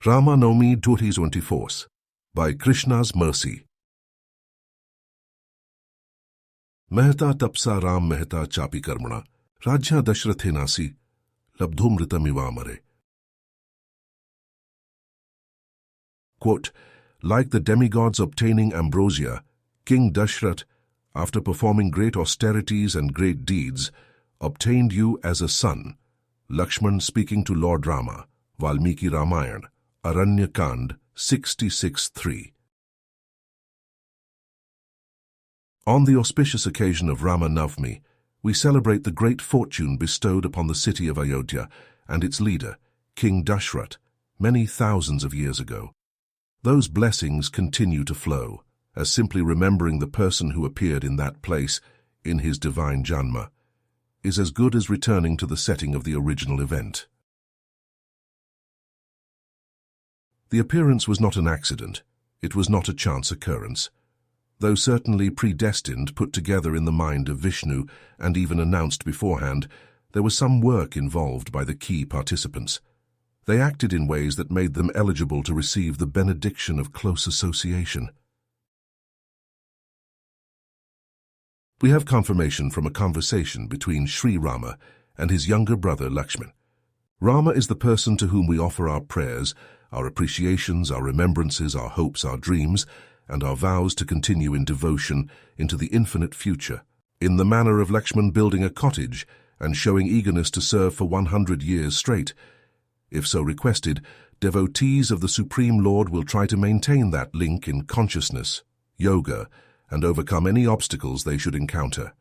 Rama Navami 2024 by Krishna's mercy. Mehta tapsa Ram Mehta chapi karmana, Rajya Dasharathe nasi, labdhumritamivamare. Quote, like the demigods obtaining ambrosia, King Dasharatha, after performing great austerities and great deeds, obtained you as a son. Lakshmana speaking to Lord Rama, Valmiki Ramayana, Aranya Kand 66:3. On the auspicious occasion of Rama Navami, we celebrate the great fortune bestowed upon the city of Ayodhya and its leader, King Dasharatha, many thousands of years ago. Those blessings continue to flow, as simply remembering the person who appeared in that place, in his divine Janma, is as good as returning to the setting of the original event. The appearance was not an accident, it was not a chance occurrence. Though certainly predestined, put together in the mind of Vishnu, and even announced beforehand, there was some work involved by the key participants. They acted in ways that made them eligible to receive the benediction of close association. We have confirmation from a conversation between Sri Rama and his younger brother Lakshmana. Rama is the person to whom we offer our prayers, our appreciations, our remembrances, our hopes, our dreams, and our vows to continue in devotion into the infinite future, in the manner of Lakshmana building a cottage and showing eagerness to serve for 100 years straight. If so requested, devotees of the Supreme Lord will try to maintain that link in consciousness, yoga, and overcome any obstacles they should encounter.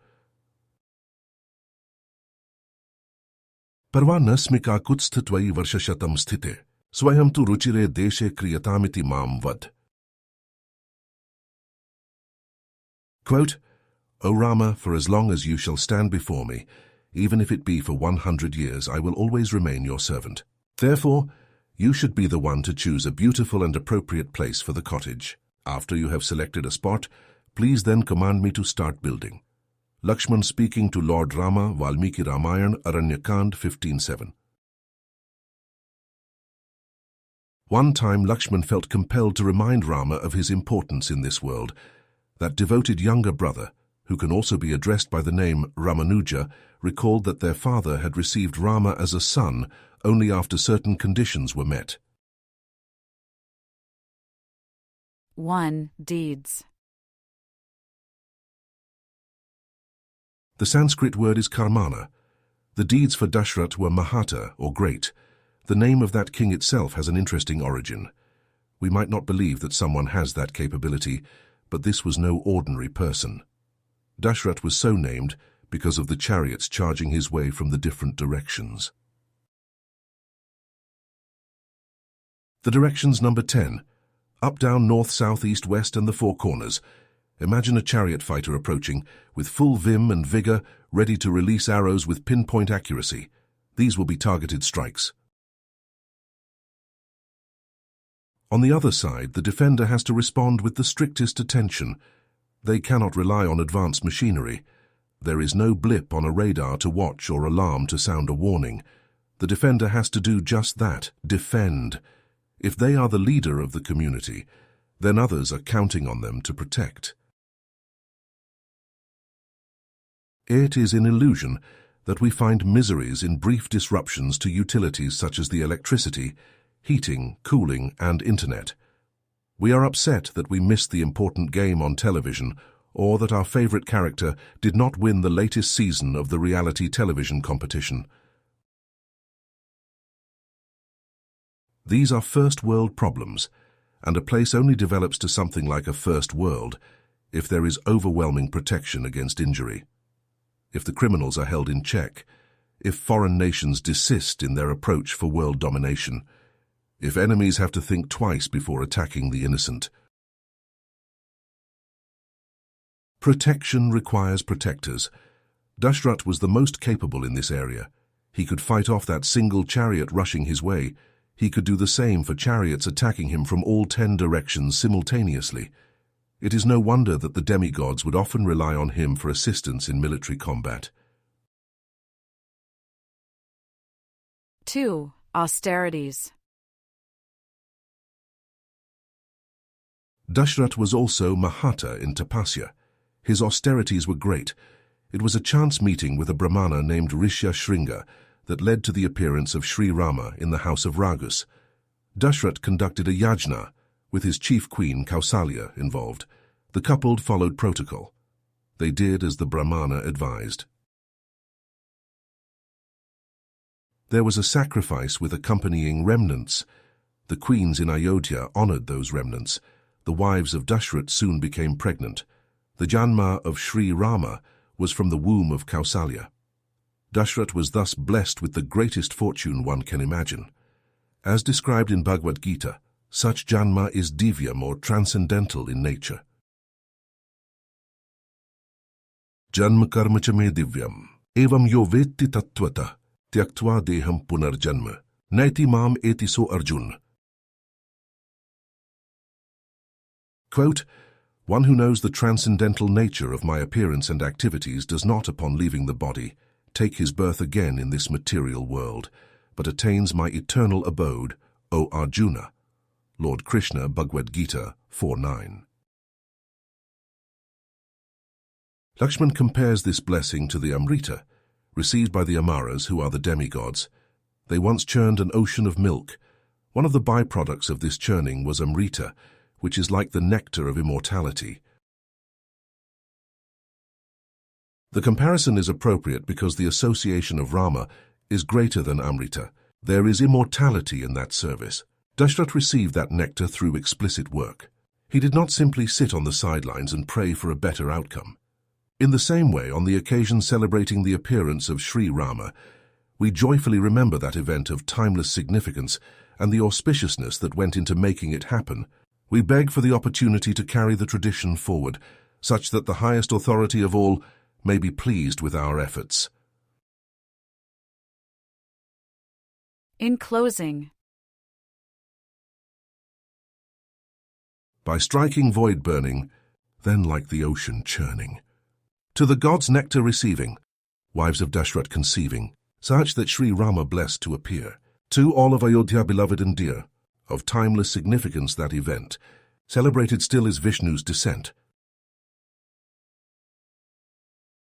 Parvana smikakutsthatvai varshashatam sthite, swayam tu ruchire deshe kriyatamiti mam vad. Quote, O Rama, for as long as you shall stand before me, even if it be for 100 years, I will always remain your servant. Therefore, you should be the one to choose a beautiful and appropriate place for the cottage. After you have selected a spot, please then command me to start building. Lakshmana speaking to Lord Rama, Valmiki Ramayana, Aranya Kand 15:7. One time Lakshmana felt compelled to remind Rama of his importance in this world. That devoted younger brother, who can also be addressed by the name Ramanuja, recalled that their father had received Rama as a son only after certain conditions were met. 1. Deeds. The Sanskrit word is karmana. The deeds for Dasharatha were mahata, or great. The name of that king itself has an interesting origin. We might not believe that someone has that capability, but this was no ordinary person. Dasharatha was so named because of the chariots charging his way from the different directions. The directions number 10. Up, down, north, south, east, west, and the four corners. Imagine a chariot fighter approaching, with full vim and vigor, ready to release arrows with pinpoint accuracy. These will be targeted strikes. On the other side, the defender has to respond with the strictest attention. They cannot rely on advanced machinery. There is no blip on a radar to watch or alarm to sound a warning. The defender has to do just that, defend. If they are the leader of the community, then others are counting on them to protect. It is in illusion that we find miseries in brief disruptions to utilities such as the electricity, heating, cooling, and internet. We are upset that we missed the important game on television, or that our favorite character did not win the latest season of the reality television competition. These are first world problems, and a place only develops to something like a first world if there is overwhelming protection against injury. If the criminals are held in check, if foreign nations desist in their approach for world domination, if enemies have to think twice before attacking the innocent. Protection requires protectors. Dasharatha was the most capable in this area. He could fight off that single chariot rushing his way. He could do the same for chariots attacking him from all 10 directions simultaneously. It is no wonder that the demigods would often rely on him for assistance in military combat. 2. Austerities. Dasharatha was also Mahata in Tapasya. His austerities were great. It was a chance meeting with a Brahmana named Shringa that led to the appearance of Sri Rama in the house of Raghus. Dasharatha conducted a yajna, with his chief queen Kausalya involved. The couple followed protocol. They did as the Brahmana advised. There was a sacrifice with accompanying remnants. The queens in Ayodhya honored those remnants. The wives of Dasharatha soon became pregnant. The Janma of Sri Rama was from the womb of Kausalya. Dasharatha was thus blessed with the greatest fortune one can imagine. As described in Bhagavad-gita, such Janma is divyam or transcendental in nature. Janma karma cha me divyam, evam yo vetti tattvata, tyaktva deham punarjanma, naiti mam eti so Arjun. Quote, one who knows the transcendental nature of my appearance and activities does not, upon leaving the body, take his birth again in this material world, but attains my eternal abode, O Arjuna. Lord Krishna, Bhagavad-gita 4:9. Lakshmana compares this blessing to the Amrita, received by the Amaras, who are the demigods. They once churned an ocean of milk. One of the byproducts of this churning was Amrita, which is like the nectar of immortality. The comparison is appropriate because the association of Rama is greater than Amrita. There is immortality in that service. Dasharatha received that nectar through explicit work. He did not simply sit on the sidelines and pray for a better outcome. In the same way, on the occasion celebrating the appearance of Sri Rama, we joyfully remember that event of timeless significance and the auspiciousness that went into making it happen. We beg for the opportunity to carry the tradition forward, such that the highest authority of all may be pleased with our efforts. In closing, by striking void burning, then like the ocean churning. To the gods nectar receiving, wives of Dasharatha conceiving, such that Sri Rama blessed to appear. To all of Ayodhya beloved and dear, of timeless significance that event, celebrated still is Vishnu's descent.